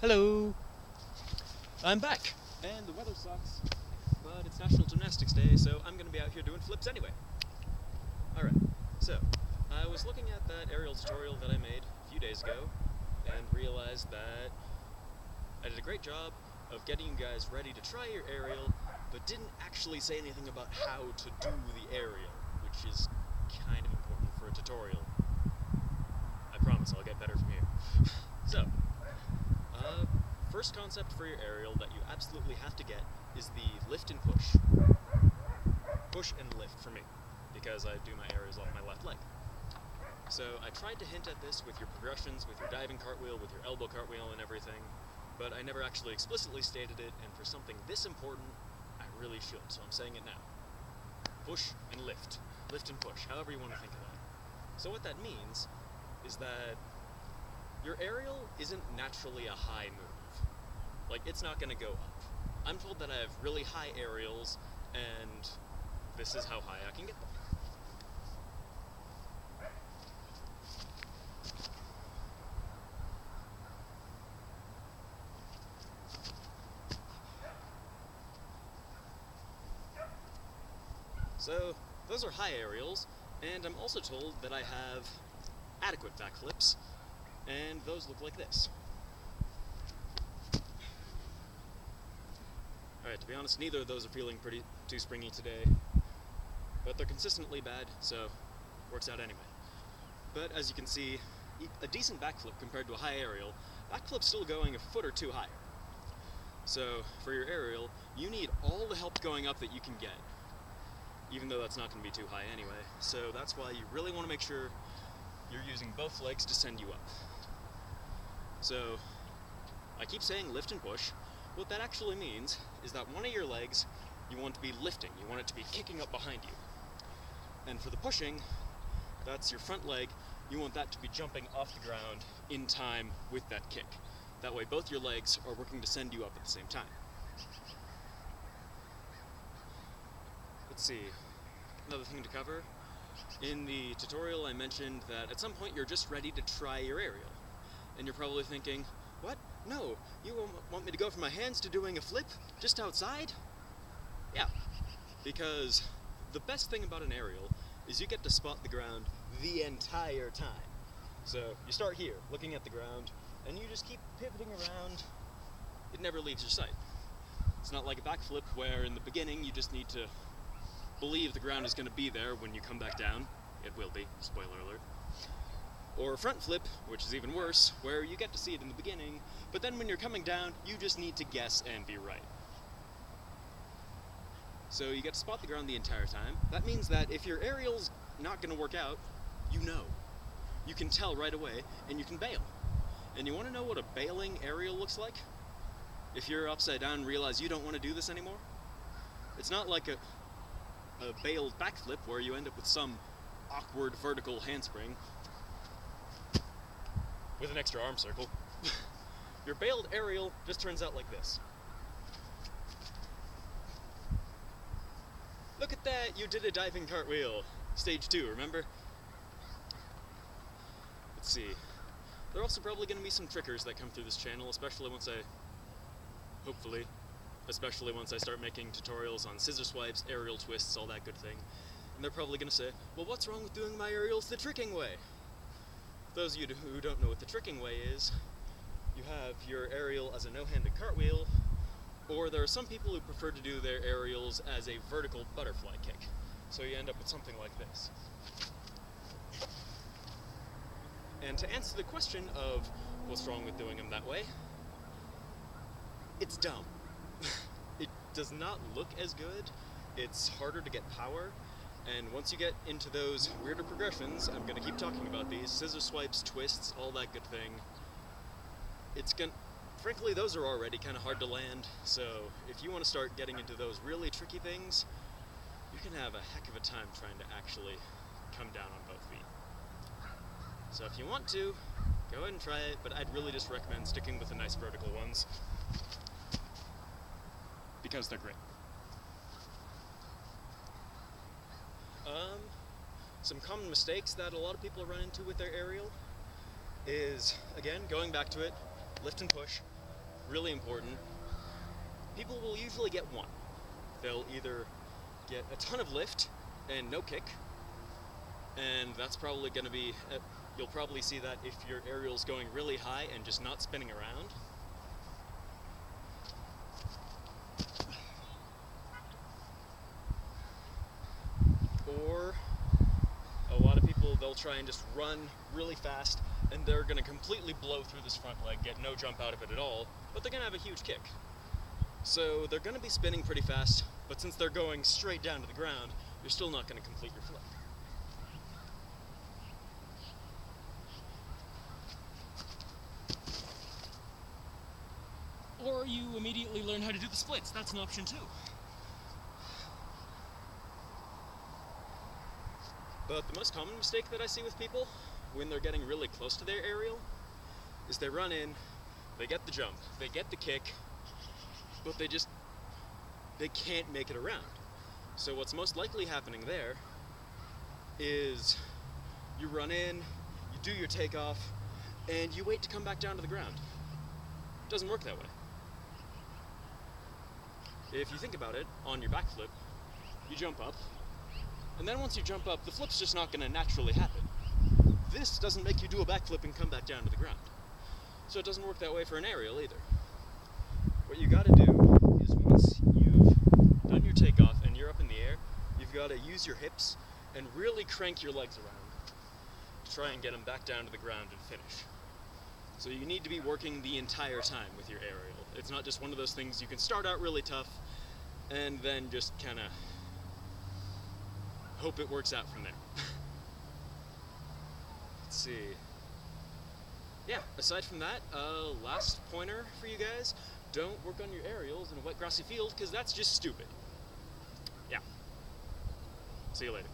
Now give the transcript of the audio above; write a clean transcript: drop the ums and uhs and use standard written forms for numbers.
Hello! I'm back! And the weather sucks, but it's National Gymnastics Day, so I'm gonna be out here doing flips anyway. Alright, so, I was looking at that aerial tutorial that I made a few days ago, and realized that I did a great job of getting you guys ready to try your aerial, but didn't actually say anything about how to do the aerial, which is kind of important for a tutorial. I promise I'll get better from here. So, first concept for your aerial that you absolutely have to get is the lift and push. Push and lift for me, because I do my aerials off my left leg. So I tried to hint at this with your progressions, with your diving cartwheel, with your elbow cartwheel and everything, but I never actually explicitly stated it, and for something this important, I really should, so I'm saying it now. Push and lift. Lift and push, however you want to think of that. So what that means is that your aerial isn't naturally a high move. Like, it's not gonna go up. I'm told that I have really high aerials, and this is how high I can get them. So, those are high aerials, and I'm also told that I have adequate backflips, and those look like this. Alright, to be honest, neither of those are feeling too springy today, but they're consistently bad, so it works out anyway. But as you can see, a decent backflip compared to a high aerial, backflip's still going a foot or two higher. So, for your aerial, you need all the help going up that you can get, even though that's not going to be too high anyway. So that's why you really want to make sure you're using both legs to send you up. So, I keep saying lift and push. What that actually means is that one of your legs you want to be lifting, you want it to be kicking up behind you. And for the pushing, that's your front leg, you want that to be jumping off the ground in time with that kick. That way both your legs are working to send you up at the same time. Let's see, another thing to cover. In the tutorial I mentioned that at some point you're just ready to try your aerial. And you're probably thinking, what? No, you want me to go from my hands to doing a flip just outside? Yeah, because the best thing about an aerial is you get to spot the ground the entire time. So you start here, looking at the ground, and you just keep pivoting around. It never leaves your sight. It's not like a backflip where in the beginning you just need to believe the ground is going to be there when you come back down. It will be, spoiler alert. Or a front flip, which is even worse, where you get to see it in the beginning, but then when you're coming down, you just need to guess and be right. So you get to spot the ground the entire time. That means that if your aerial's not going to work out, you know. You can tell right away, and you can bail. And you want to know what a bailing aerial looks like? If you're upside down and realize you don't want to do this anymore? It's not like a bailed backflip where you end up with some awkward vertical handspring with an extra arm circle. Your bailed aerial just turns out like this. Look at that, you did a diving cartwheel. Stage 2, remember? Let's see. There are also probably going to be some trickers that come through this channel, especially once I start making tutorials on scissor swipes, aerial twists, all that good thing. And they're probably going to say, well, what's wrong with doing my aerials the tricking way? For those of you who don't know what the tricking way is, you have your aerial as a no-handed cartwheel, or there are some people who prefer to do their aerials as a vertical butterfly kick. So you end up with something like this. And to answer the question of what's wrong with doing them that way, it's dumb. It does not look as good, it's harder to get power, and once you get into those weirder progressions, I'm going to keep talking about these, scissor swipes, twists, all that good thing, frankly, those are already kind of hard to land, so if you want to start getting into those really tricky things, you can have a heck of a time trying to actually come down on both feet. So if you want to, go ahead and try it, but I'd really just recommend sticking with the nice vertical ones, because they're great. Some common mistakes that a lot of people run into with their aerial is, again, going back to it, lift and push. really important, people will usually get one. They'll either get a ton of lift and no kick, and that's probably going to be, you'll probably see that if your aerial's going really high and just not spinning around. Or a lot of people, they'll try and just run really fast and they're going to completely blow through this front leg, get no jump out of it at all, but they're going to have a huge kick. So they're going to be spinning pretty fast, but since they're going straight down to the ground, you're still not going to complete your flip. Or you immediately learn how to do the splits. That's an option too. But the most common mistake that I see with people when they're getting really close to their aerial is they run in, they get the jump, they get the kick, but they can't make it around. So what's most likely happening there is you run in, you do your takeoff, and you wait to come back down to the ground. It doesn't work that way. If you think about it, on your backflip, you jump up, and then once you jump up, the flip's just not going to naturally happen. This doesn't make you do a backflip and come back down to the ground. So it doesn't work that way for an aerial either. What you got to do is once you've done your takeoff and you're up in the air, you've got to use your hips and really crank your legs around to try and get them back down to the ground and finish. So you need to be working the entire time with your aerial. It's not just one of those things you can start out really tough and then just kind of hope it works out from there. Let's see. Yeah, aside from that, last pointer for you guys, don't work on your aerials in a wet grassy field because that's just stupid. Yeah. See you later.